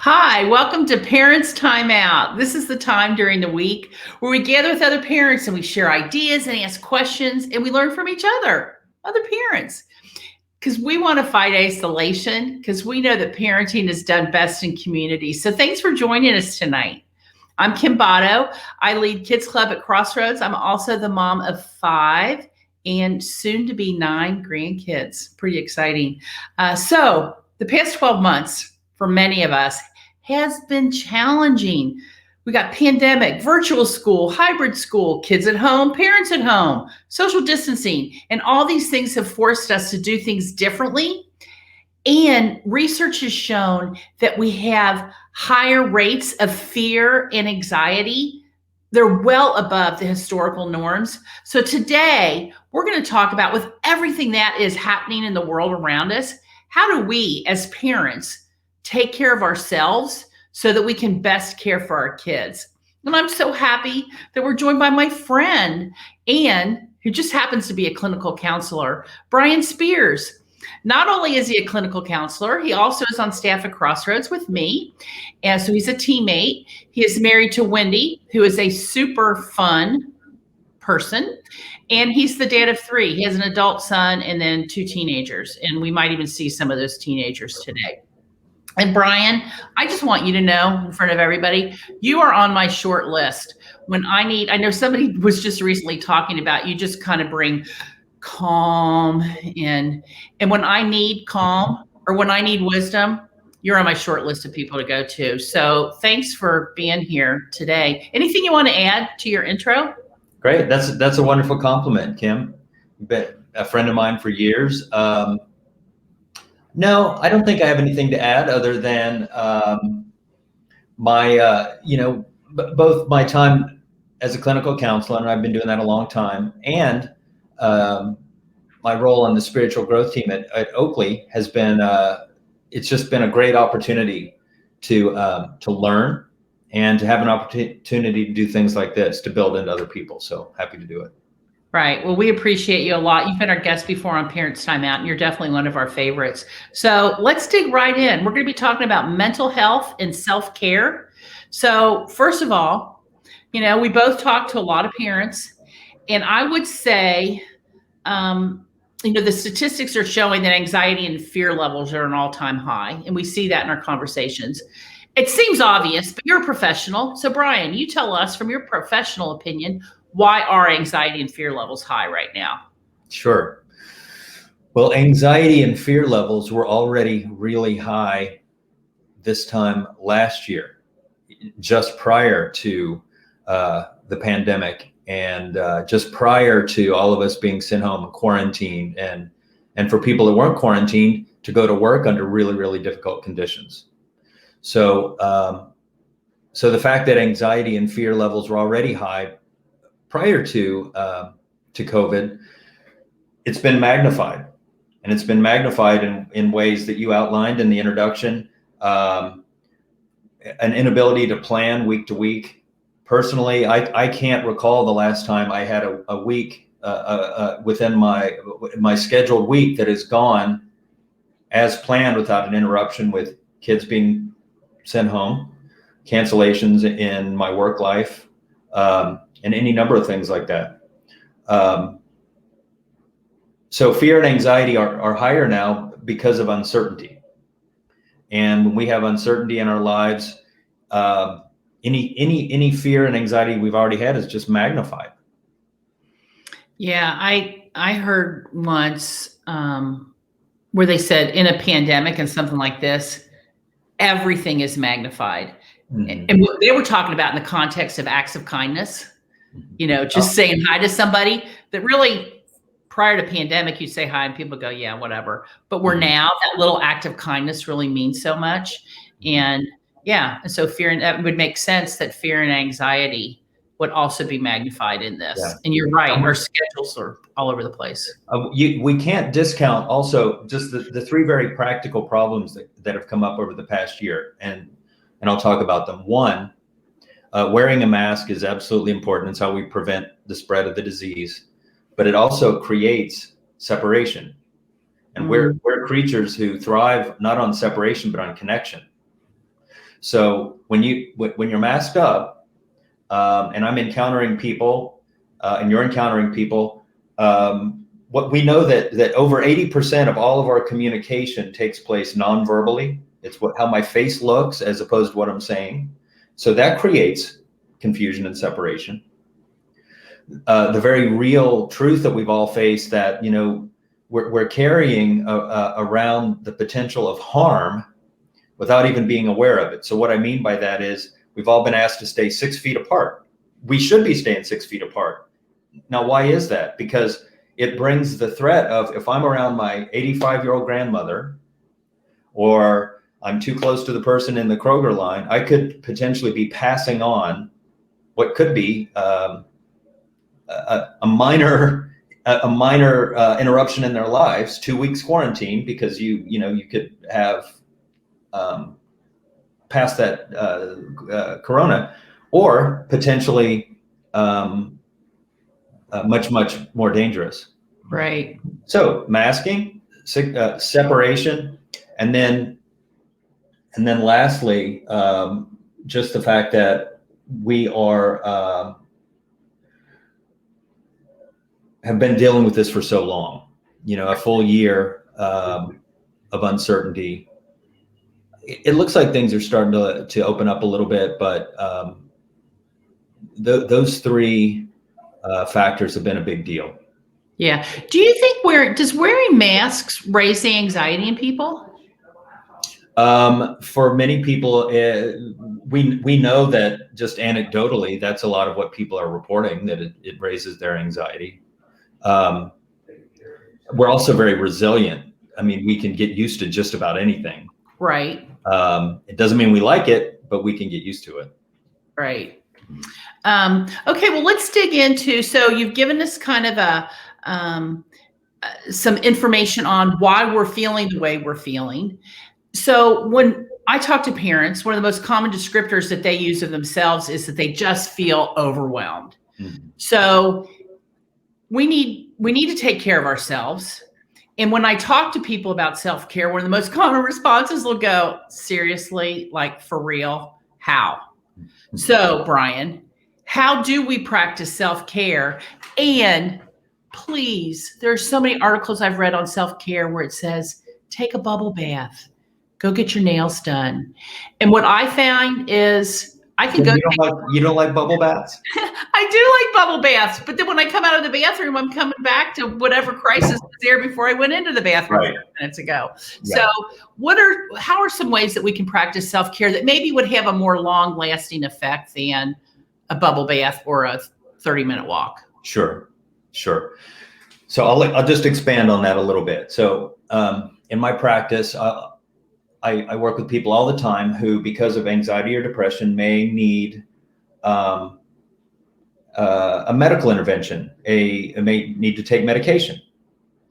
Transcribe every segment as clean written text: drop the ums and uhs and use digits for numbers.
Hi, welcome to Parents Time Out. This is the time during the week where we gather with other parents and we share ideas and ask questions and we learn from each other parents, because we want to fight isolation because we know that parenting is done best in community. So thanks for joining us tonight. I'm Kim Botto. I lead Kids Club at Crossroads. I'm also the mom of 5 and soon to be 9 grandkids. Pretty exciting. So the past 12 months for many of us has been challenging. We got pandemic, virtual school, hybrid school, kids at home, parents at home, social distancing, and all these things have forced us to do things differently. And research has shown that we have higher rates of fear and anxiety. They're well above the historical norms. So today, we're going to talk about, with everything that is happening in the world around us, how do we as parents take care of ourselves so that we can best care for our kids? And I'm so happy that we're joined by my friend, Ann, who just happens to be a clinical counselor, Brian Spears. Not only is he a clinical counselor, he also is on staff at Crossroads with me. And so he's a teammate. He is married to Wendy, who is a super fun person. And he's the dad of 3. He has an adult son and then 2 teenagers. And we might even see some of those teenagers today. And Brian, I just want you to know in front of everybody, you are on my short list. I know somebody was just recently talking about you just kind of bring calm and when I need calm or when I need wisdom, you're on my short list of people to go to. So thanks for being here today. Anything you want to add to your intro? Great. That's a wonderful compliment, Kim. You've been a friend of mine for years. No, I don't think I have anything to add other than both my time as a clinical counselor, and I've been doing that a long time, and my role on the spiritual growth team at Oakley has been, it's just been a great opportunity to learn and to have an opportunity to do things like this, to build into other people. So happy to do it. Right. Well, we appreciate you a lot. You've been our guest before on Parents Time Out, and you're definitely one of our favorites. So let's dig right in. We're going to be talking about mental health and self-care. So first of all, we both talk to a lot of parents, and I would say, the statistics are showing that anxiety and fear levels are an all-time high, and we see that in our conversations. It seems obvious, but you're a professional. So Brian, you tell us from your professional opinion, why are anxiety and fear levels high right now? Sure. Well, anxiety and fear levels were already really high this time last year, just prior to the pandemic and just prior to all of us being sent home and quarantined, and for people that weren't quarantined to go to work under really, really difficult conditions. So the fact that anxiety and fear levels were already high prior to COVID, it's been magnified, and it's been magnified in ways that you outlined in the introduction. An inability to plan week to week. Personally, I can't recall the last time I had a week within my scheduled week that has gone as planned without an interruption, with kids being sent home, cancellations in my work life, and any number of things like that. So fear and anxiety are higher now because of uncertainty. And when we have uncertainty in our lives, any fear and anxiety we've already had is just magnified. Yeah, I heard once where they said in a pandemic and something like this, everything is magnified. Mm-hmm. And what they were talking about in the context of acts of kindness, just saying hi to somebody that really, prior to pandemic, you say hi and people go, yeah, whatever. But we're now, that little act of kindness really means so much. And yeah, and so fear, and that would make sense that fear and anxiety would also be magnified in this. Yeah. And you're right, our schedules are all over the place. We can't discount also just the 3 very practical problems that have come up over the past year. And I'll talk about them. 1, wearing a mask is absolutely important. It's how we prevent the spread of the disease, but it also creates separation. And we're creatures who thrive not on separation, but on connection. So when you're masked up, and I'm encountering people, and you're encountering people, what we know that over 80% of all of our communication takes place non-verbally. It's how my face looks as opposed to what I'm saying. So that creates confusion and separation. The very real truth that we've all faced, that we're carrying around the potential of harm without even being aware of it. So what I mean by that is we've all been asked to stay 6 feet apart. We should be staying 6 feet apart. Now, why is that? Because it brings the threat of, if I'm around my 85-year-old grandmother, or I'm too close to the person in the Kroger line, I could potentially be passing on what could be a minor interruption in their lives, 2 weeks quarantine, because you could have passed that corona, or potentially much more dangerous. Right. So masking, separation, and then lastly, just the fact that we have been dealing with this for so long. A full year of uncertainty. It looks like things are starting to open up a little bit, but those three factors have been a big deal. Yeah. Do you think does wearing masks raise the anxiety in people? For many people, we know that just anecdotally, that's a lot of what people are reporting, that it raises their anxiety. We're also very resilient. I mean, we can get used to just about anything. Right. It doesn't mean we like it, but we can get used to it. Right. Okay, well, let's dig into, so you've given us kind of some information on why we're feeling the way we're feeling. So when I talk to parents, one of the most common descriptors that they use of themselves is that they just feel overwhelmed. Mm-hmm. So we need to take care of ourselves. And when I talk to people about self-care, one of the most common responses will go, seriously, like, for real, how? Mm-hmm. So, Brian, how do we practice self-care? And please, there are so many articles I've read on self-care where it says, take a bubble bath, go get your nails done. And what I find is I can go. You don't like bubble baths? I do like bubble baths, but then when I come out of the bathroom, I'm coming back to whatever crisis was there before I went into the bathroom 5 minutes ago. Yeah. So how are some ways that we can practice self-care that maybe would have a more long-lasting effect than a bubble bath or a 30-minute walk? Sure. So I'll just expand on that a little bit. So in my practice, I work with people all the time who, because of anxiety or depression, may need a medical intervention. May need to take medication.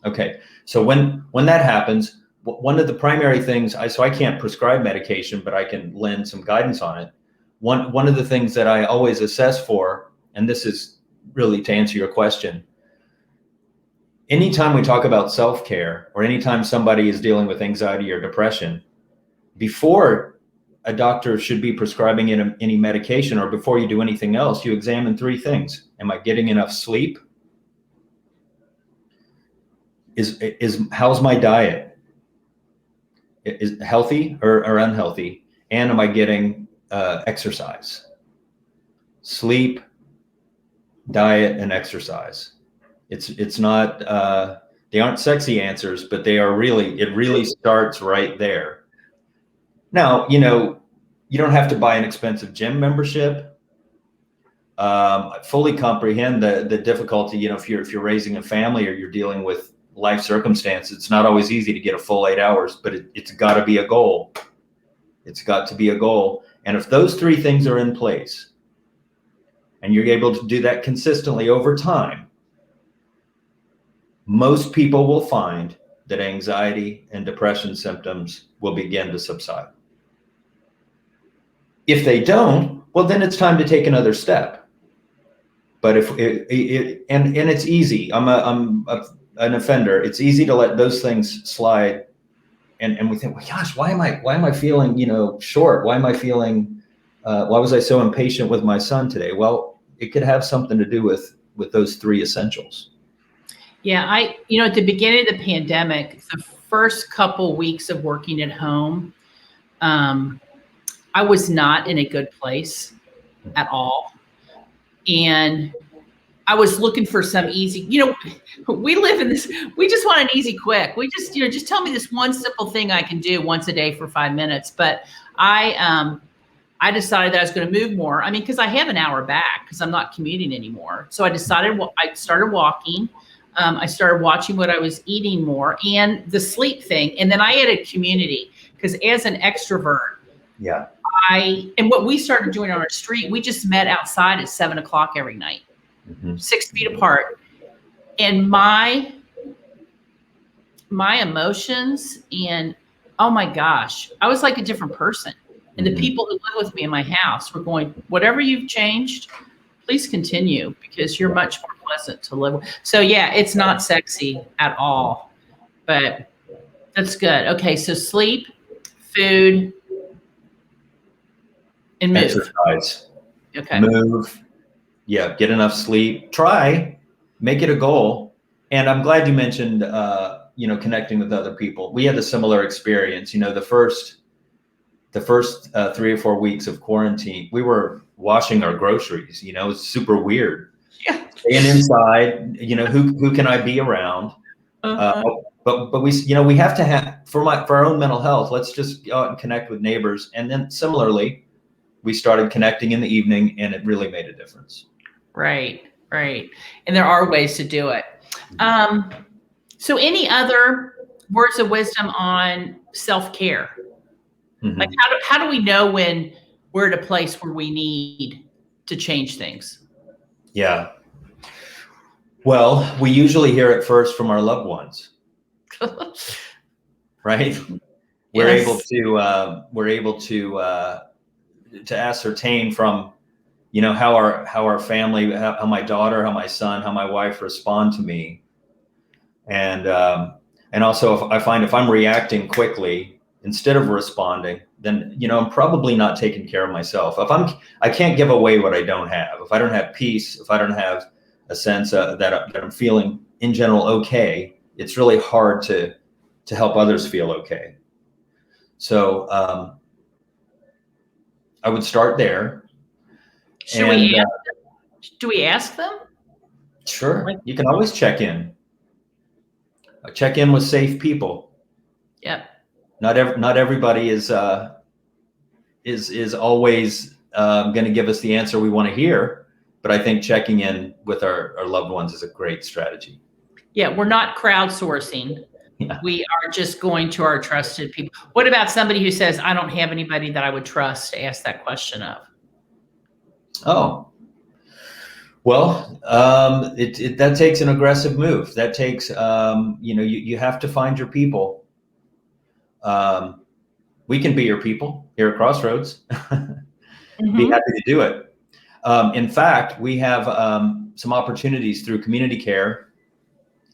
Okay, so when that happens, one of the primary things, so I can't prescribe medication, but I can lend some guidance on it. One of the things that I always assess for, and this is really to answer your question, anytime we talk about self-care, or anytime somebody is dealing with anxiety or depression, before a doctor should be prescribing any medication, or before you do anything else, you examine 3 things. Am I getting enough sleep? How's my diet? Is healthy or unhealthy? And am I getting exercise? Sleep, diet, and exercise. It's not they aren't sexy answers, but it really starts right there. Now, you don't have to buy an expensive gym membership. I fully comprehend the difficulty, if you're raising a family or you're dealing with life circumstances. It's not always easy to get a full 8 hours, but it's got to be a goal. It's got to be a goal. And if those 3 things are in place, and you're able to do that consistently over time, most people will find that anxiety and depression symptoms will begin to subside. If they don't, well, then it's time to take another step. But and it's easy. I'm an offender. It's easy to let those things slide and we think, well, gosh, why am I feeling, short? Why am I feeling, why was I so impatient with my son today? Well, it could have something to do with those three essentials. Yeah, at the beginning of the pandemic, the first couple weeks of working at home, I was not in a good place at all. And I was looking for some easy, we live in this, we just want an easy, quick. We just tell me this one simple thing I can do once a day for 5 minutes. But I decided that I was going to move more. I mean, because I have an hour back because I'm not commuting anymore. So I started walking. I started watching what I was eating more and the sleep thing. And then I added community because as an extrovert, yeah, and what we started doing on our street, we just met outside at 7:00 every night, 6 feet apart. And my emotions and, oh my gosh, I was like a different person. And the people who live with me in my house were going, whatever you've changed, please continue because you're much more pleasant to live with. So yeah, it's not sexy at all, but that's good. Okay. So sleep, food, and move. Exercise. Okay. Move. Yeah. Get enough sleep. Make it a goal. And I'm glad you mentioned, connecting with other people. We had a similar experience. The first 3 or 4 weeks of quarantine, we were washing our groceries. It's super weird. Yeah. Staying inside. Who can I be around? But we have to have for our own mental health. Let's just go out and connect with neighbors. And then similarly, we started connecting in the evening, and it really made a difference. Right. And there are ways to do it. So any other words of wisdom on self-care? Like how do we know when we're at a place where we need to change things? Yeah. Well, we usually hear it first from our loved ones, right? We're able to ascertain from, how our family, how my daughter, how my son, how my wife respond to me, and also if I find if I'm reacting quickly instead of responding, then I'm probably not taking care of myself. I can't give away what I don't have. If I don't have peace, if I don't have a sense that I'm feeling in general okay, it's really hard to help others feel okay. So I would start there. Do we ask them? Sure. You can always check in. Check in with safe people. Yep. Not everybody is always going to give us the answer we want to hear, but I think checking in with our loved ones is a great strategy. Yeah, we're not crowdsourcing. Yeah. We are just going to our trusted people. What about somebody who says, I don't have anybody that I would trust to ask that question of? Oh, well, that takes an aggressive move. That takes, you have to find your people. We can be your people here at Crossroads. Be happy to do it. In fact, we have some opportunities through Community Care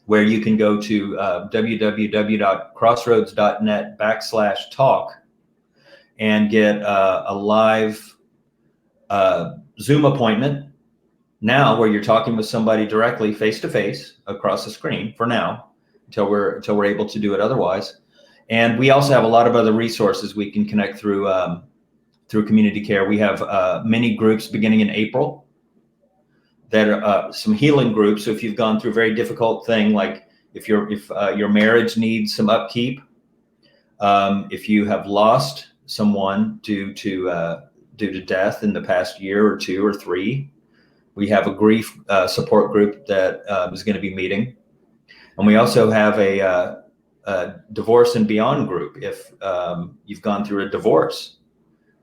where you can go to www.crossroads.net/talk and get a live Zoom appointment now where you're talking with somebody directly face to face across the screen for now until we're able to do it otherwise. And we also have a lot of other resources we can connect through Community Care. We have many groups beginning in April that are some healing groups. So if you've gone through a very difficult thing, like if your marriage needs some upkeep, if you have lost someone due to death in the past year or 2 or 3, we have a grief support group that is going to be meeting, and we also have a divorce and beyond group. If you've gone through a divorce,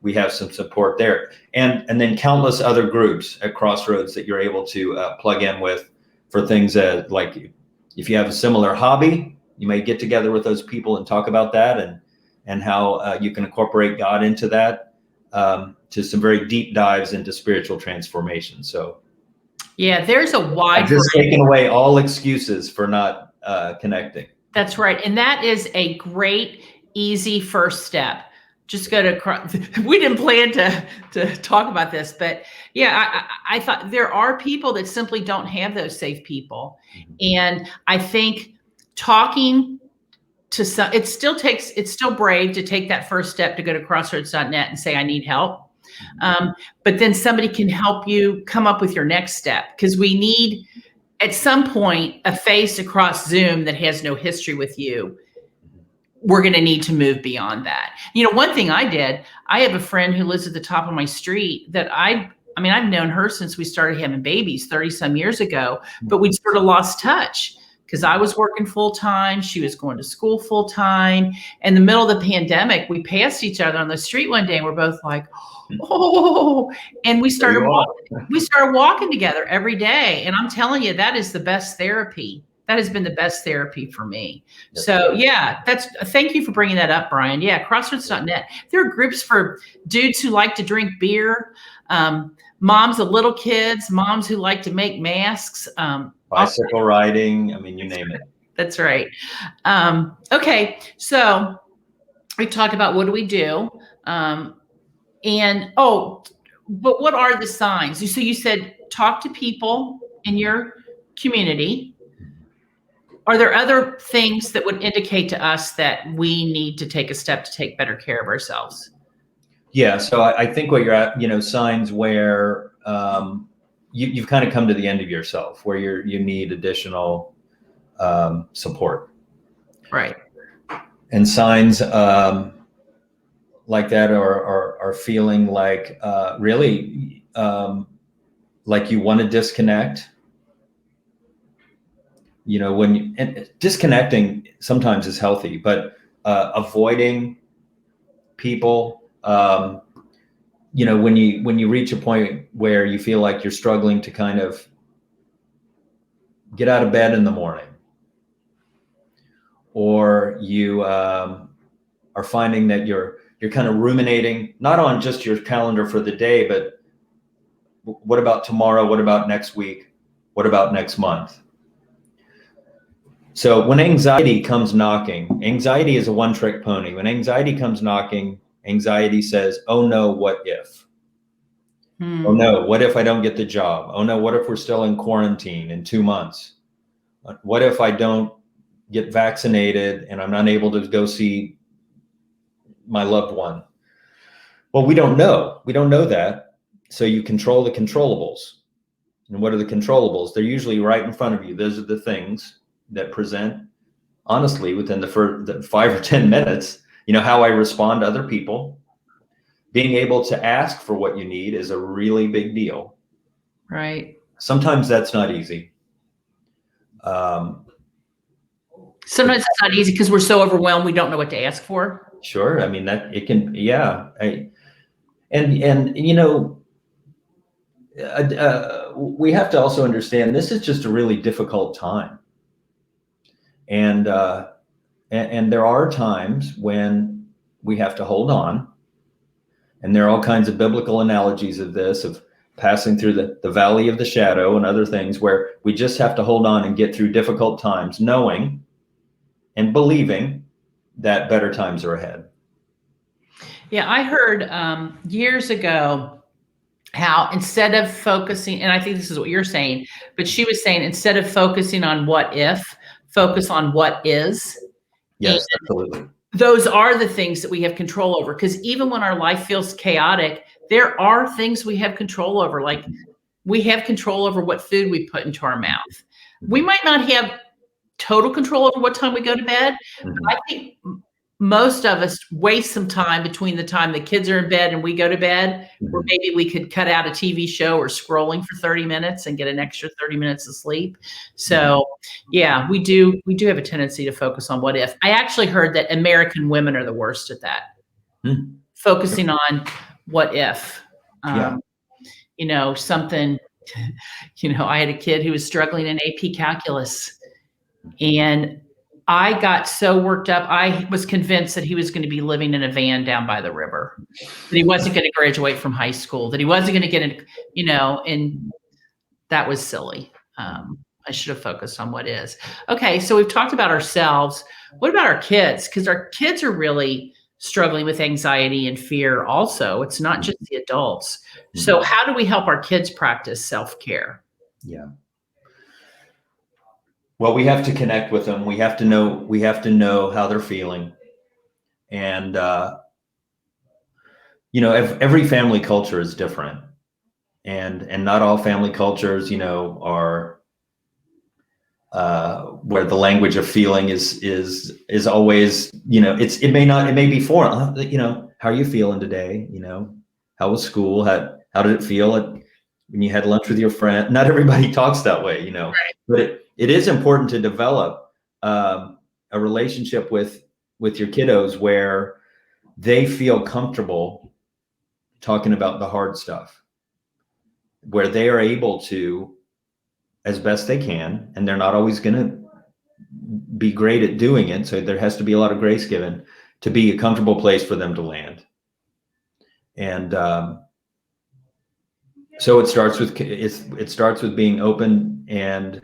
we have some support there, and then countless other groups at Crossroads that you're able to plug in with for things like if you have a similar hobby, you may get together with those people and talk about that and how you can incorporate God into that, to some very deep dives into spiritual transformation. So yeah, there's a wide I've just taken away all excuses for not connecting. That's right. And that is a great easy first step. Just go to, we didn't plan to talk about this, but yeah, I thought there are people that simply don't have those safe people. And I think talking to some, it's still brave to take that first step to go to crossroads.net and say, I need help. But then somebody can help you come up with your next step, because we need, at some point, a face across Zoom that has no history with you. We're going to need to move beyond that. One thing I did, I have a friend who lives at the top of my street that I've known her since we started having babies 30 some years ago, but we sort of lost touch because I was working full time. She was going to school full time. In the middle of the pandemic, we passed each other on the street one day and we're both like, oh, and we started walking together every day. And I'm telling you, that is the best therapy. That has been the best therapy for me. So yeah, thank you for bringing that up, Brian. Yeah, crossroads.net. There are groups for dudes who like to drink beer, moms of little kids, moms who like to make masks, bicycle riding. You name it. That's right. Okay, so we talked about what do we do, but what are the signs? So you said talk to people in your community. Are there other things that would indicate to us that we need to take a step to take better care of ourselves? Yeah, so I think what you're at, signs where you've kind of come to the end of yourself, where you need additional support. Right. And signs like that are feeling like really like you want to disconnect. And disconnecting sometimes is healthy, but avoiding people, when you reach a point where you feel like you're struggling to kind of get out of bed in the morning, or you are finding that you're kind of ruminating, not on just your calendar for the day, but what about tomorrow? What about next week? What about next month? So when anxiety comes knocking, anxiety is a one-trick pony. When anxiety comes knocking, anxiety says, oh no, what if? Oh no, what if I don't get the job? Oh no, what if we're still in quarantine in 2 months? What if I don't get vaccinated and I'm not able to go see my loved one? Well, we don't know. We don't know that. So you control the controllables. And what are the controllables? They're usually right in front of you. Those are the things that present honestly within the first 5 or 10 minutes. How I respond to other people. Being able to ask for what you need is a really big deal. Right. Sometimes that's not easy. Sometimes it's not easy because we're so overwhelmed we don't know what to ask for. Sure. That it can, yeah. We have to also understand this is just a really difficult time. And there are times when we have to hold on. And there are all kinds of biblical analogies of this, of passing through the valley of the shadow and other things where we just have to hold on and get through difficult times, knowing and believing that better times are ahead. Yeah, I heard years ago how instead of focusing, and I think this is what you're saying, but she was saying instead of focusing on what if, focus on what is. Yes, absolutely. Those are the things that we have control over, because even when our life feels chaotic, there are things we have control over. Like we have control over what food we put into our mouth. We might not have total control over what time we go to bed, but I think most of us waste some time between the time the kids are in bed and we go to bed, where maybe we could cut out a TV show or scrolling for 30 minutes and get an extra 30 minutes of sleep. So yeah, we do have a tendency to focus on what if. I actually heard that American women are the worst at that. Focusing on what if, something, I had a kid who was struggling in AP calculus, and I got so worked up. I was convinced that he was going to be living in a van down by the river, that he wasn't going to graduate from high school, that he wasn't going to get in, and that was silly. I should have focused on what is. Okay, so we've talked about ourselves. What about our kids? Because our kids are really struggling with anxiety and fear also. It's not just the adults. So how do we help our kids practice self-care? Yeah. Well, we have to connect with them. We have to know how they're feeling. And, every family culture is different, and not all family cultures, are, where the language of feeling is always, it may be foreign, how are you feeling today? How was school? How did it feel when you had lunch with your friend? Not everybody talks that way, Right. but it is important to develop, a relationship with your kiddos where they feel comfortable talking about the hard stuff, where they are able to, as best they can, and they're not always going to be great at doing it. So there has to be a lot of grace given to be a comfortable place for them to land. And so it starts with being open and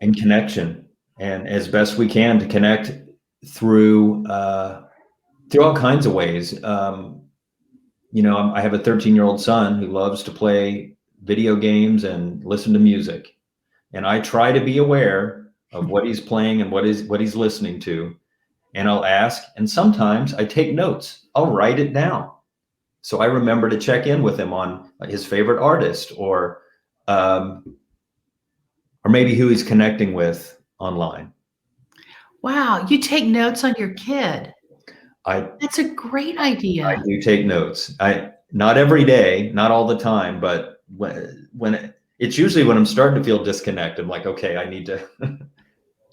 connection, and as best we can to connect through all kinds of ways. I have a 13-year-old son who loves to play video games and listen to music, and I try to be aware of what he's playing and what he's listening to, and I'll ask, and sometimes I take notes. I'll write it down so I remember to check in with him on his favorite artist, or maybe who he's connecting with online. Wow, you take notes on your kid. That's a great idea. I do take notes. Not every day, not all the time, but it's usually when I'm starting to feel disconnected. I'm like, okay, I need to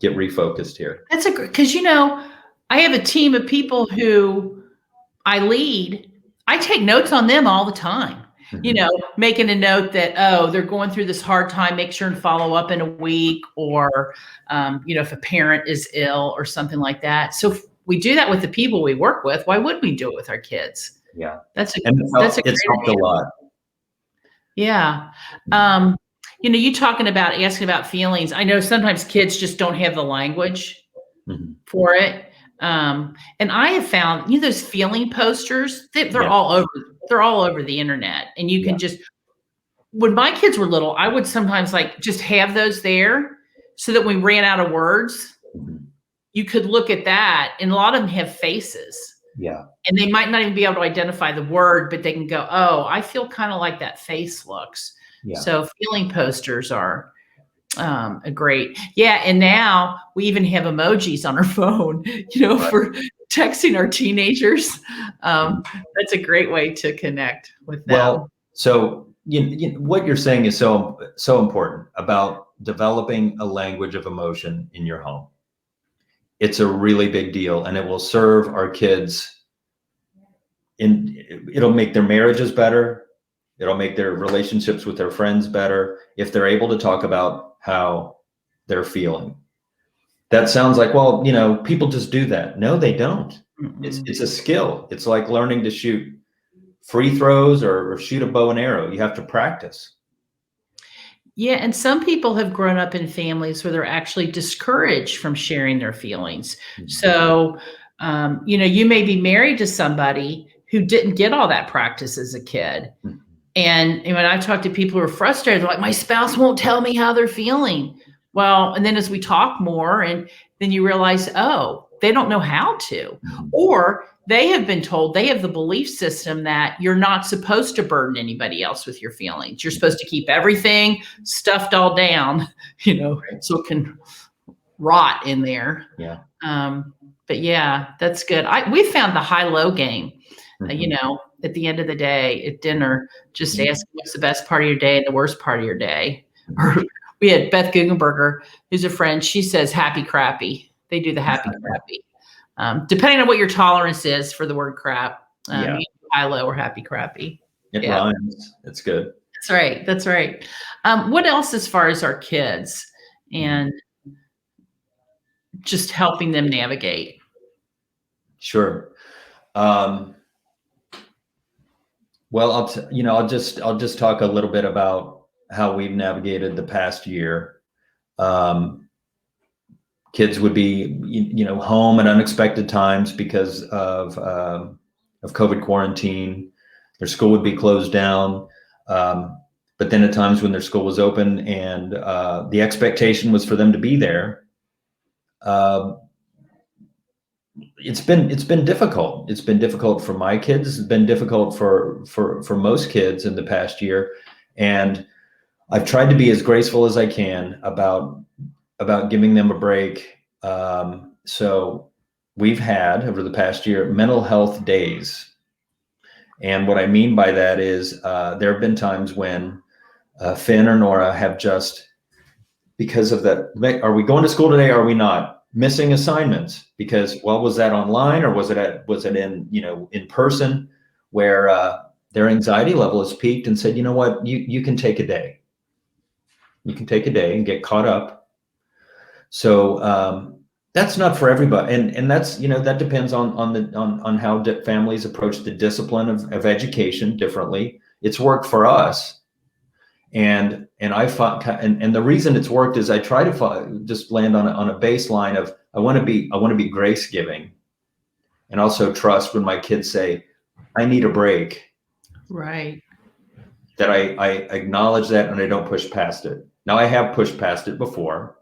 get refocused here. That's because I have a team of people who I lead. I take notes on them all the time. Making a note that, they're going through this hard time, make sure and follow up in a week, or, if a parent is ill or something like that. So if we do that with the people we work with, why wouldn't we do it with our kids? Yeah. That's a it's helped a lot. Yeah. You talking about asking about feelings. I know sometimes kids just don't have the language for it. And I have found, those feeling posters, they're all over the internet, and you can just, when my kids were little, I would sometimes just have those there so that when we ran out of words, you could look at that, and a lot of them have faces. Yeah. And they might not even be able to identify the word, but they can go, oh, I feel kind of like that face looks. Yeah. So feeling posters are a great, and now we even have emojis on our phone, for texting our teenagers. That's a great way to connect with them. Well, so what you're saying is so important about developing a language of emotion in your home. It's a really big deal, and it will serve our kids. It'll make their marriages better. It'll make their relationships with their friends better if they're able to talk about how they're feeling. That sounds like, well, people just do that. No, they don't. It's a skill. It's like learning to shoot free throws or shoot a bow and arrow. You have to practice. Yeah, and some people have grown up in families where they're actually discouraged from sharing their feelings. So, you may be married to somebody who didn't get all that practice as a kid. And when I talk to people who are frustrated, they're like, my spouse won't tell me how they're feeling. Well, and then as we talk more, and then you realize, they don't know how to, or they have been told, they have the belief system that you're not supposed to burden anybody else with your feelings. You're supposed to keep everything stuffed all down, so it can rot in there. Yeah. But yeah, that's good. We found the high-low game, at the end of the day at dinner, just ask what's the best part of your day and the worst part of your day. Or we had Beth Guggenberger, who's a friend. She says happy crappy. They do the happy crappy. Depending on what your tolerance is for the word crap, high, low, or happy crappy. It rhymes. It's good. That's right. What else as far as our kids and just helping them navigate? Sure. Well, I'll just talk a little bit about how we've navigated the past year. Kids would be, home at unexpected times because of COVID quarantine. Their school would be closed down. But then at times when their school was open and the expectation was for them to be there, it's been difficult. It's been difficult for my kids. It's been difficult for most kids in the past year. And I've tried to be as graceful as I can about giving them a break. So we've had, over the past year, mental health days. And what I mean by that is there have been times when Finn or Nora have just, because of that, are we going to school today? Or are we not? Missing assignments because, well, was that online or was it in, in person, where their anxiety level has peaked and said, you know what, you can take a day. You can take a day and get caught up. So that's not for everybody, and that's, that depends on how families approach the discipline of education differently. It's worked for us, and I thought, and the reason it's worked is I try to just land on a baseline of I want to be grace giving, and also trust when my kids say I need a break. Right. That I acknowledge that and I don't push past it. Now I have pushed past it before.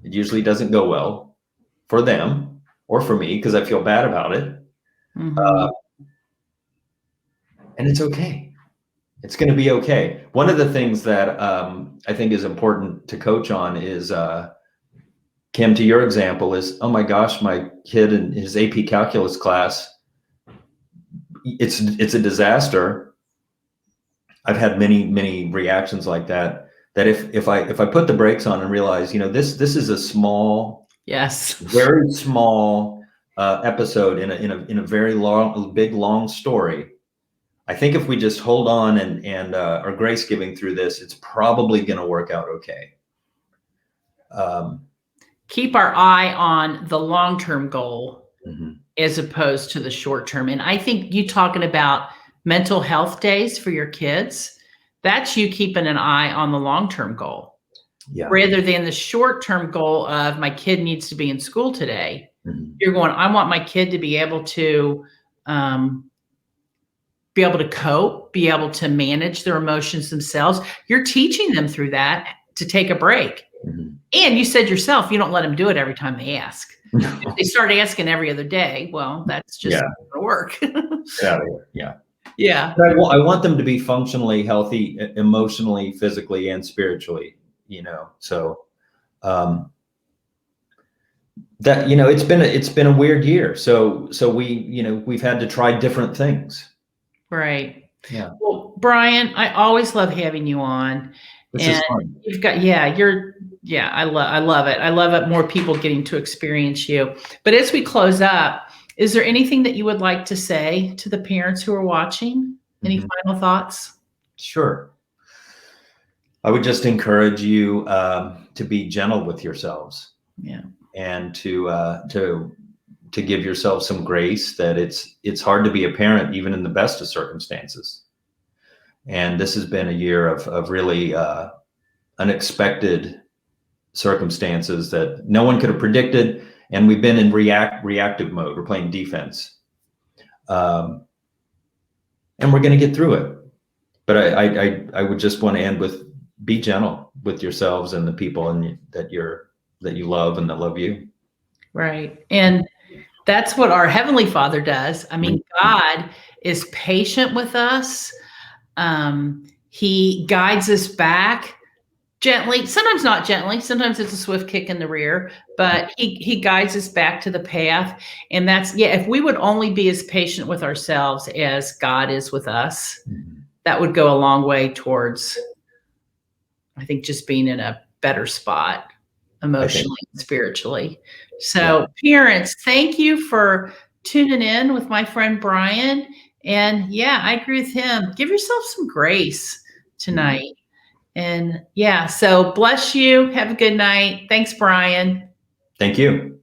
It usually doesn't go well for them or for me because I feel bad about it. Mm-hmm. And it's okay. It's going to be okay. One of the things that I think is important to coach on is, Kim, to your example is, oh my gosh, my kid in his AP calculus class, it's a disaster. I've had many reactions like that. That if I put the brakes on and realize, this is a small, yes, very small episode in a very long story. I think if we just hold on and are grace giving through this, it's probably going to work out okay. Keep our eye on the long-term goal Mm-hmm. as opposed to the short-term. And I think you talking about mental health days for your kids, that's you keeping an eye on the long-term goal. Yeah. Rather than the short-term goal of my kid needs to be in school today. Mm-hmm. You're going, I want my kid to be able to cope, be able to manage their emotions themselves. You're teaching them through that to take a break. Mm-hmm. And you said yourself, you don't let them do it every time they ask. If they start asking every other day, well, that's just not going to work. Yeah. Yeah. But I want them to be functionally healthy, emotionally, physically, and spiritually, so that, it's been a weird year. So we've had to try different things. Right. Yeah. Well, Brian, I always love having you on. This is fun. You've got, I love it. I love it. More people getting to experience you. But as we close up, is there anything that you would like to say to the parents who are watching? Any final thoughts? Sure. I would just encourage you to be gentle with yourselves. Yeah. And to give yourself some grace that it's hard to be a parent even in the best of circumstances. And this has been a year of really unexpected circumstances that no one could have predicted. And we've been in reactive mode. We're playing defense. And we're going to get through it. But I would just want to end with, be gentle with yourselves and the people that you love and that love you. Right. And that's what our Heavenly Father does. I mean, God is patient with us. He guides us back gently, sometimes not gently, sometimes it's a swift kick in the rear, but he guides us back to the path. And that's, if we would only be as patient with ourselves as God is with us, that would go a long way towards, I think, just being in a better spot emotionally and spiritually. So parents, thank you for tuning in with my friend Brian. And I agree with him. Give yourself some grace tonight. And so bless you. Have a good night. Thanks, Brian. Thank you.